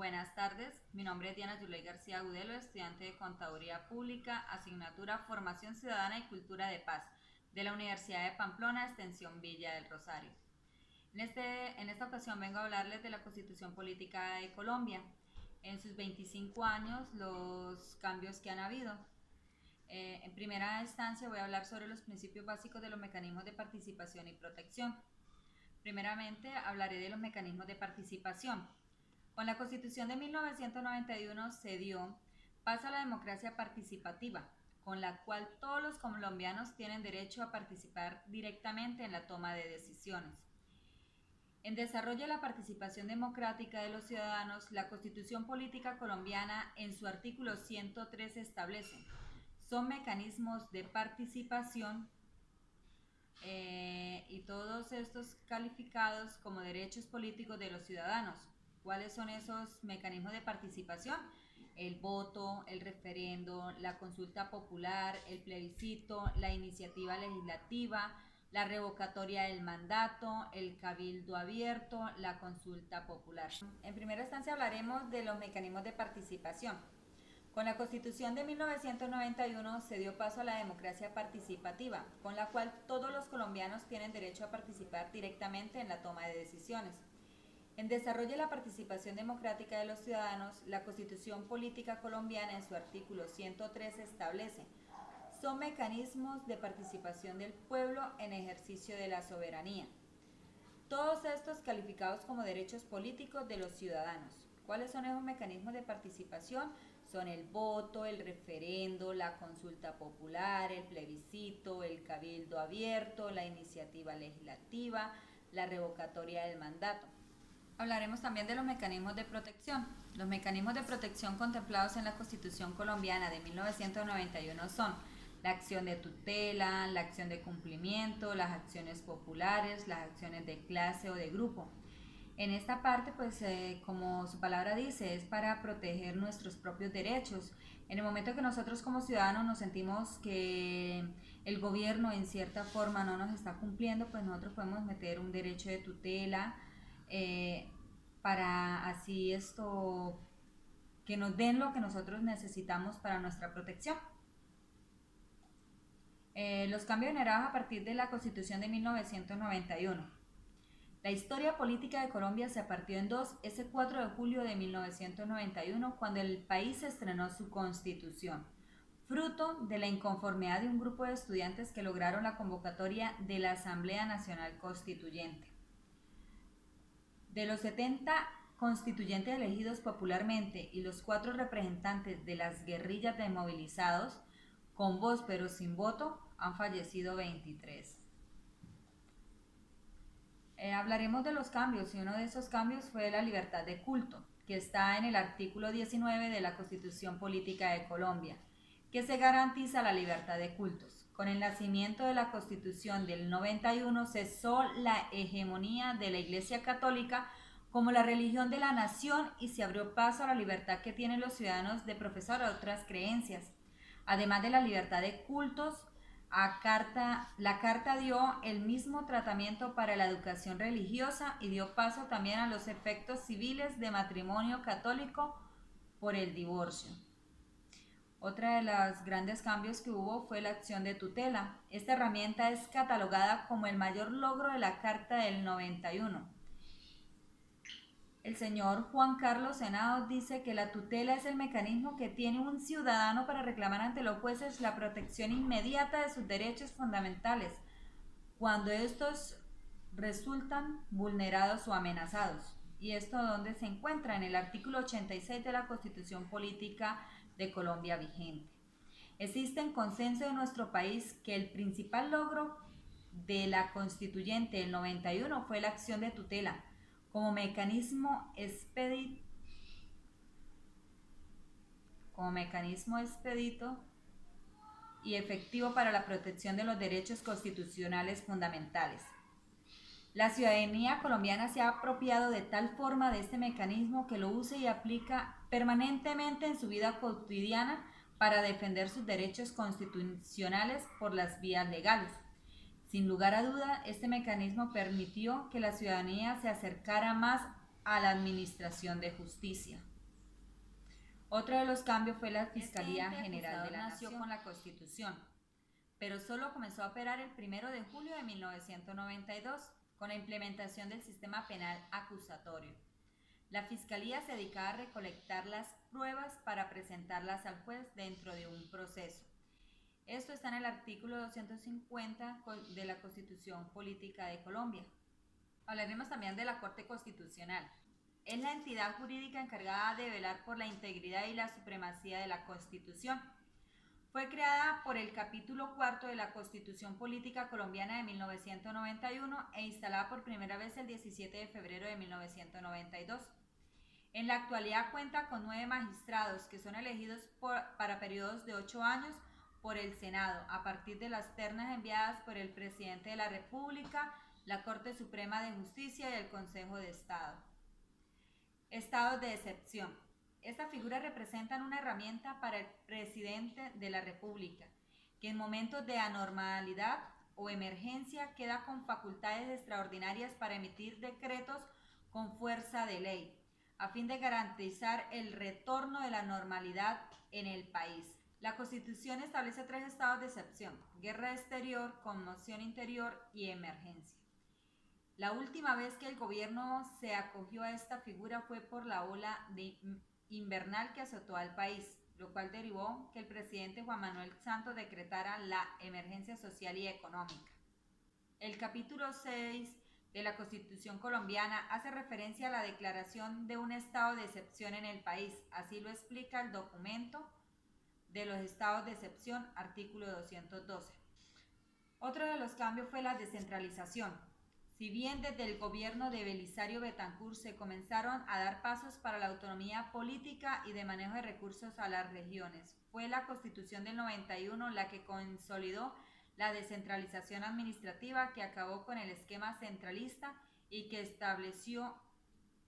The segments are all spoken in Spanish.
Buenas tardes, mi nombre es Diana Yuley García Agudelo, estudiante de Contaduría Pública, asignatura Formación Ciudadana y Cultura de Paz, de la Universidad de Pamplona, extensión Villa del Rosario. En esta ocasión vengo a hablarles de la Constitución Política de Colombia, en sus 25 años, los cambios que han habido. En primera instancia voy a hablar sobre los principios básicos de los mecanismos de participación y protección. Primeramente hablaré de los mecanismos de participación. Con la Constitución de 1991 se dio paso a la democracia participativa, con la cual todos los colombianos tienen derecho a participar directamente en la toma de decisiones. En desarrollo de la participación democrática de los ciudadanos, la Constitución Política Colombiana en su artículo 103 establece: son mecanismos de participación y todos estos calificados como derechos políticos de los ciudadanos. ¿Cuáles son esos mecanismos de participación? El voto, el referendo, la consulta popular, el plebiscito, la iniciativa legislativa, la revocatoria del mandato, el cabildo abierto, la consulta popular. En primera instancia hablaremos de los mecanismos de participación. Con la Constitución de 1991 se dio paso a la democracia participativa, con la cual todos los colombianos tienen derecho a participar directamente en la toma de decisiones. En desarrollo de la participación democrática de los ciudadanos, la Constitución Política Colombiana en su artículo 103 establece: son mecanismos de participación del pueblo en ejercicio de la soberanía. Todos estos calificados como derechos políticos de los ciudadanos. ¿Cuáles son esos mecanismos de participación? Son el voto, el referendo, la consulta popular, el plebiscito, el cabildo abierto, la iniciativa legislativa, la revocatoria del mandato. Hablaremos también de los mecanismos de protección. Los mecanismos de protección contemplados en la Constitución colombiana de 1991 son la acción de tutela, la acción de cumplimiento, las acciones populares, las acciones de clase o de grupo. En esta parte, pues como su palabra dice, es para proteger nuestros propios derechos. En el momento que nosotros como ciudadanos nos sentimos que el gobierno en cierta forma no nos está cumpliendo, pues nosotros podemos meter un derecho de tutela para así que nos den lo que nosotros necesitamos para nuestra protección. Los cambios generados a partir de la Constitución de 1991. La historia política de Colombia se partió en dos ese 4 de julio de 1991, cuando el país estrenó su Constitución, fruto de la inconformidad de un grupo de estudiantes que lograron la convocatoria de la Asamblea Nacional Constituyente. De los 70 constituyentes elegidos popularmente y los 4 representantes de las guerrillas desmovilizados, con voz pero sin voto, han fallecido 23. Hablaremos de los cambios, y uno de esos cambios fue la libertad de culto, que está en el artículo 19 de la Constitución Política de Colombia, que se garantiza la libertad de cultos. Con el nacimiento de la Constitución del 91 cesó la hegemonía de la Iglesia Católica como la religión de la nación y se abrió paso a la libertad que tienen los ciudadanos de profesar otras creencias. Además de la libertad de cultos, la Carta dio el mismo tratamiento para la educación religiosa y dio paso también a los efectos civiles de matrimonio católico por el divorcio. Otra de los grandes cambios que hubo fue la acción de tutela. Esta herramienta es catalogada como el mayor logro de la Carta del 91. El señor Juan Carlos Henao dice que la tutela es el mecanismo que tiene un ciudadano para reclamar ante los jueces la protección inmediata de sus derechos fundamentales cuando estos resultan vulnerados o amenazados. ¿Y esto dónde se encuentra? En el artículo 86 de la Constitución Política de Colombia vigente. Existe en consenso de nuestro país que el principal logro de la Constituyente del 91 fue la acción de tutela como mecanismo expedito y efectivo para la protección de los derechos constitucionales fundamentales. La ciudadanía colombiana se ha apropiado de tal forma de este mecanismo que lo usa y aplica permanentemente en su vida cotidiana para defender sus derechos constitucionales por las vías legales. Sin lugar a duda, este mecanismo permitió que la ciudadanía se acercara más a la administración de justicia. Otro de los cambios fue la Fiscalía General de la Nación con la Constitución, pero solo comenzó a operar el 1 de julio de 1992 con la implementación del sistema penal acusatorio. La Fiscalía se dedicaba a recolectar las pruebas para presentarlas al juez dentro de un proceso. Esto está en el artículo 250 de la Constitución Política de Colombia. Hablaremos también de la Corte Constitucional. Es la entidad jurídica encargada de velar por la integridad y la supremacía de la Constitución. Fue creada por el capítulo 4 de la Constitución Política Colombiana de 1991 e instalada por primera vez el 17 de febrero de 1992. En la actualidad cuenta con 9 magistrados que son elegidos para periodos de 8 años por el Senado, a partir de las ternas enviadas por el Presidente de la República, la Corte Suprema de Justicia y el Consejo de Estado. Estados de excepción. Estas figuras representan una herramienta para el Presidente de la República, que en momentos de anormalidad o emergencia queda con facultades extraordinarias para emitir decretos con fuerza de ley, a fin de garantizar el retorno de la normalidad en el país. La Constitución establece 3 estados de excepción: guerra exterior, conmoción interior y emergencia. La última vez que el gobierno se acogió a esta figura fue por la ola invernal que azotó al país, lo cual derivó que el presidente Juan Manuel Santos decretara la emergencia social y económica. El capítulo 6 de la Constitución colombiana hace referencia a la declaración de un estado de excepción en el país. Así lo explica el documento de los estados de excepción, artículo 212. Otro de los cambios fue la descentralización. Si bien desde el gobierno de Belisario Betancur se comenzaron a dar pasos para la autonomía política y de manejo de recursos a las regiones, fue la Constitución del 91 la que consolidó la descentralización administrativa, que acabó con el esquema centralista y que estableció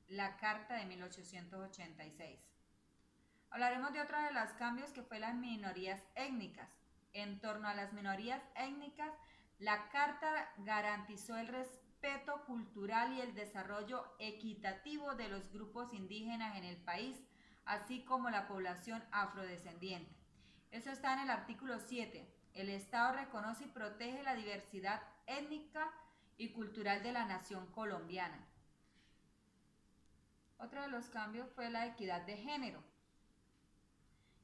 la Carta de 1886. Hablaremos de otro de los cambios, que fue las minorías étnicas. En torno a las minorías étnicas, la Carta garantizó el respeto cultural y el desarrollo equitativo de los grupos indígenas en el país, así como la población afrodescendiente. Eso está en el artículo 7. El Estado reconoce y protege la diversidad étnica y cultural de la nación colombiana. Otro de los cambios fue la equidad de género.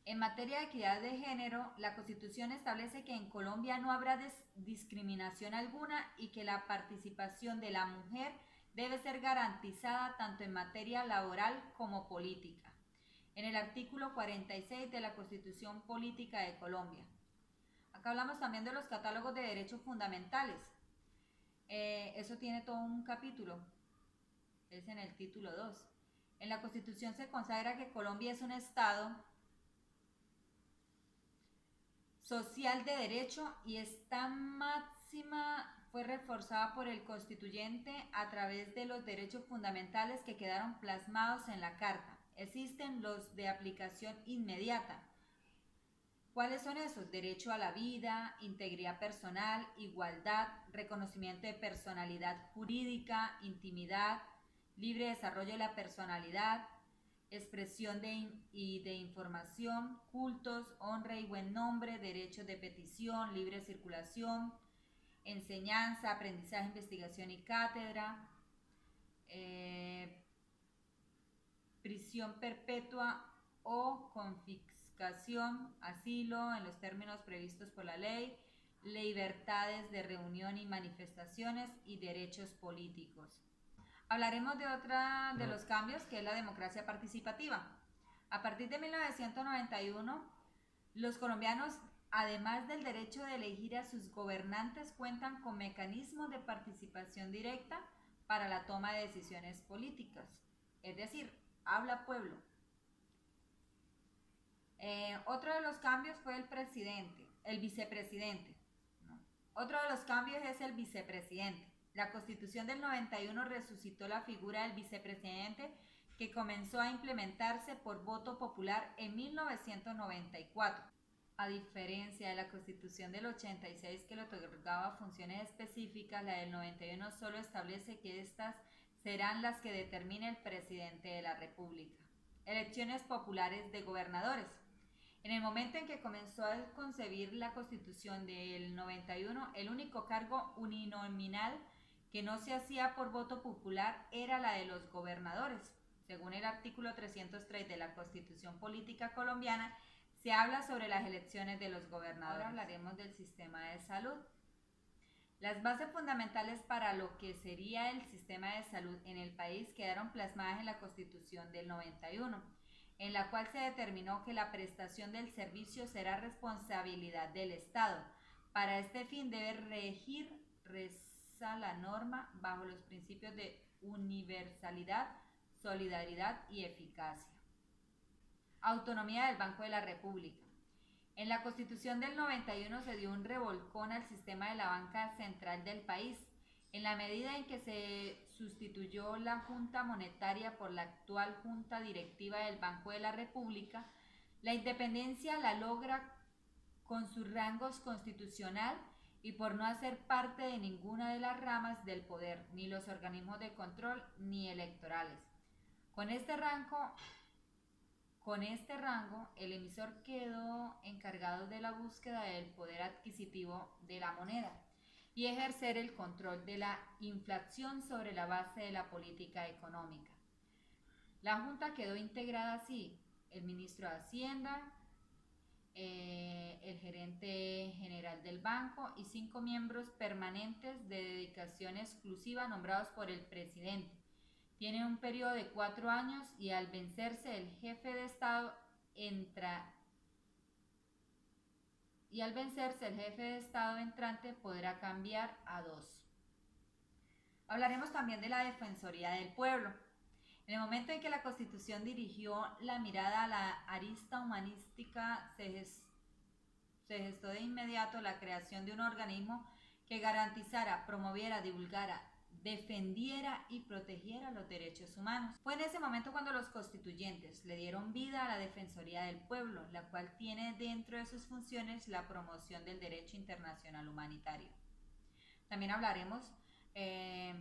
En materia de equidad de género, la Constitución establece que en Colombia no habrá discriminación alguna y que la participación de la mujer debe ser garantizada tanto en materia laboral como política. En el artículo 46 de la Constitución Política de Colombia. Acá hablamos también de los catálogos de derechos fundamentales. Eso tiene todo un capítulo, es en el título 2. En la Constitución se consagra que Colombia es un Estado social de derecho, y esta máxima fue reforzada por el constituyente a través de los derechos fundamentales que quedaron plasmados en la Carta. Existen los de aplicación inmediata. ¿Cuáles son esos? Derecho a la vida, integridad personal, igualdad, reconocimiento de personalidad jurídica, intimidad, libre desarrollo de la personalidad, expresión de información, cultos, honra y buen nombre, derechos de petición, libre circulación, enseñanza, aprendizaje, investigación y cátedra, prisión perpetua o confiscación, asilo en los términos previstos por la ley, libertades de reunión y manifestaciones y derechos políticos. Hablaremos de otra de los cambios, que es la democracia participativa. A partir de 1991, los colombianos, además del derecho de elegir a sus gobernantes, cuentan con mecanismos de participación directa para la toma de decisiones políticas. Es decir, habla pueblo. Otro de los cambios fue el vicepresidente. Otro de los cambios es el vicepresidente. La Constitución del 91 resucitó la figura del vicepresidente, que comenzó a implementarse por voto popular en 1994. A diferencia de la Constitución del 86, que le otorgaba funciones específicas, la del 91 solo establece que estas serán las que determine el presidente de la República. elecciones populares de gobernadores. En el momento en que comenzó a concebir la Constitución del 91, el único cargo uninominal que no se hacía por voto popular era la de los gobernadores. Según el artículo 303 de la Constitución Política Colombiana, se habla sobre las elecciones de los gobernadores. Ahora hablaremos del sistema de salud. Las bases fundamentales para lo que sería el sistema de salud en el país quedaron plasmadas en la Constitución del 91, en la cual se determinó que la prestación del servicio será responsabilidad del Estado. Para este fin debe regir la norma bajo los principios de universalidad, solidaridad y eficacia. Autonomía del Banco de la República. En la Constitución del 91 se dio un revolcón al sistema de la banca central del país, en la medida en que se sustituyó la Junta Monetaria por la actual Junta Directiva del Banco de la República. La independencia la logra con sus rangos constitucional y por no hacer parte de ninguna de las ramas del poder, ni los organismos de control ni electorales. Con este rango, el emisor quedó encargado de la búsqueda del poder adquisitivo de la moneda y ejercer el control de la inflación sobre la base de la política económica. La Junta quedó integrada así: el ministro de Hacienda, el gerente general del banco y 5 miembros permanentes de dedicación exclusiva nombrados por el presidente. Tiene un periodo de 4 años y al vencerse el jefe de Estado entrante podrá cambiar a 2. Hablaremos también de la Defensoría del Pueblo. En el momento en que la Constitución dirigió la mirada a la arista humanística, se gestó de inmediato la creación de un organismo que garantizara, promoviera, divulgara, defendiera y protegiera los derechos humanos. Fue en ese momento cuando los constituyentes le dieron vida a la Defensoría del Pueblo, la cual tiene dentro de sus funciones la promoción del derecho internacional humanitario. También hablaremos de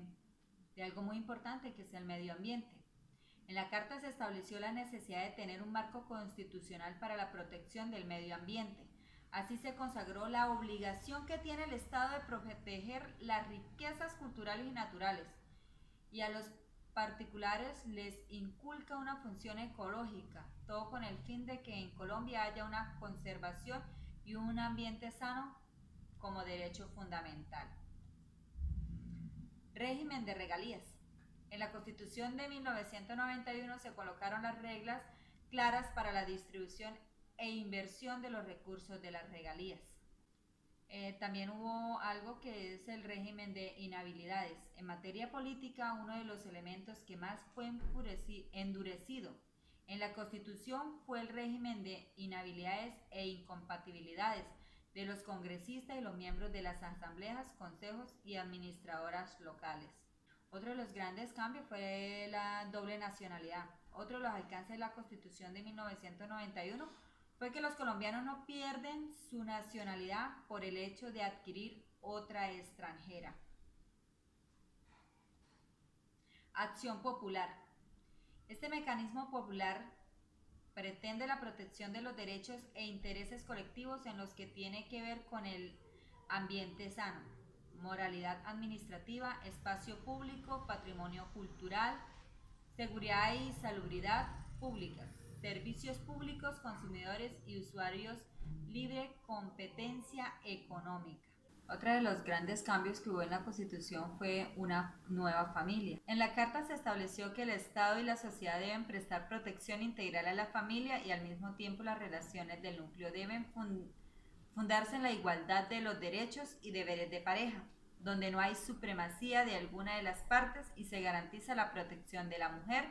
algo muy importante, que es el medio ambiente. En la Carta se estableció la necesidad de tener un marco constitucional para la protección del medio ambiente. Así se consagró la obligación que tiene el Estado de proteger las riquezas culturales y naturales, y a los particulares les inculca una función ecológica, todo con el fin de que en Colombia haya una conservación y un ambiente sano como derecho fundamental. Régimen de regalías. En la Constitución de 1991 se colocaron las reglas claras para la distribución e inversión de los recursos de las regalías. También hubo algo que es el régimen de inhabilidades. En materia política, uno de los elementos que más fue endurecido en la Constitución fue el régimen de inhabilidades e incompatibilidades de los congresistas y los miembros de las asambleas, consejos y administradoras locales. Otro de los grandes cambios fue la doble nacionalidad. Otro de los alcances de la Constitución de 1991 fue que los colombianos no pierden su nacionalidad por el hecho de adquirir otra extranjera. Acción popular. Este mecanismo popular pretende la protección de los derechos e intereses colectivos en los que tiene que ver con el ambiente sano, moralidad administrativa, espacio público, patrimonio cultural, seguridad y salubridad públicas, servicios públicos, consumidores y usuarios, libre competencia económica. Otro de los grandes cambios que hubo en la Constitución fue una nueva familia. En la Carta se estableció que el Estado y la sociedad deben prestar protección integral a la familia y al mismo tiempo las relaciones del núcleo deben fundarse en la igualdad de los derechos y deberes de pareja, donde no hay supremacía de alguna de las partes y se garantiza la protección de la mujer,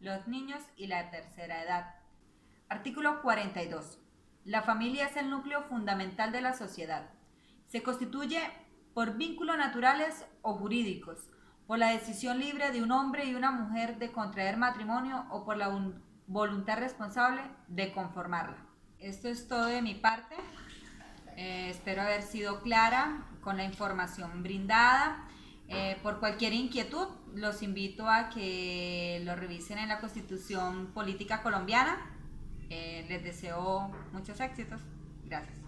los niños y la tercera edad. Artículo 42. La familia es el núcleo fundamental de la sociedad. Se constituye por vínculos naturales o jurídicos, por la decisión libre de un hombre y una mujer de contraer matrimonio o por la voluntad responsable de conformarla. Esto es todo de mi parte. Espero haber sido clara con la información brindada. Por cualquier inquietud, los invito a que lo revisen en la Constitución Política Colombiana. Les deseo muchos éxitos. Gracias.